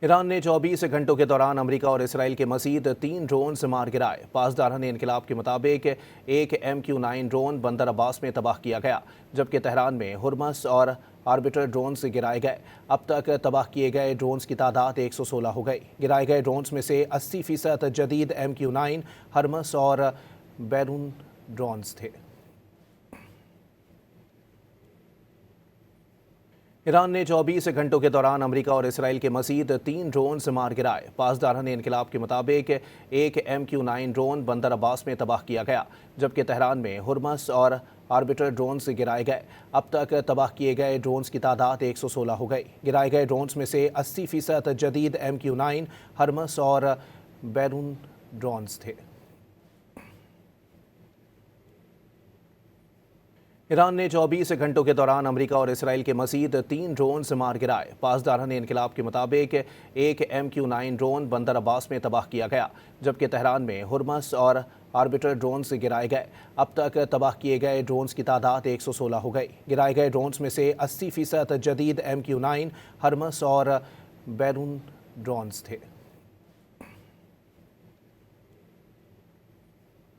Iran ने 24 घंटों के दौरान अमेरिका और इसराइल के मजीद 3 ड्रोन से मार गिराए। पासदारान इनकलाब के मुताबिक एक MQ-9 ड्रोन बंदर अब्बास में तबाह किया गया, जबकि तेहरान में हुर्मस और आर्बिटर ड्रोन से गिराए गए। अब तक तबाह किए गए ड्रोन्स की तादाद 116 हो गई। गिराए गए ड्रोन्स में से 80% जदीद MQ-9 हर्मस और बैरून ड्रोन्स थे। ईरान ने 24 घंटों के दौरान अमेरिका और इसराइल के मजीद 3 ड्रोन से मार गिराए। पासदारान इनकलाब के मुताबिक एक MQ-9 ड्रोन बंदर अब्बास में तबाह किया गया, जबकि तेहरान में हुर्मस और आर्बिटर ड्रोन से गिराए गए। अब तक तबाह किए गए ड्रोन्स की तादाद 116 हो गई। गिराए गए ड्रोन्स में से 80% जदीद MQ-9 हर्मस और बैरून ड्रोन्स थे। ईरान ने 24 घंटों के दौरान अमेरिका और इसराइल के मजीद 3 ड्रोन से मार गिराए। पासदारान इनकलाब के मुताबिक एक MQ-9 ड्रोन बंदर अब्बास में तबाह किया गया, जबकि तेहरान में हुर्मस और आर्बिटर ड्रोन से गिराए गए। अब तक तबाह किए गए ड्रोन्स की तादाद 116 हो गई। गिराए गए ड्रोन्स में से 80% जदीद MQ-9 हर्मस और बैरून ड्रोन्स थे।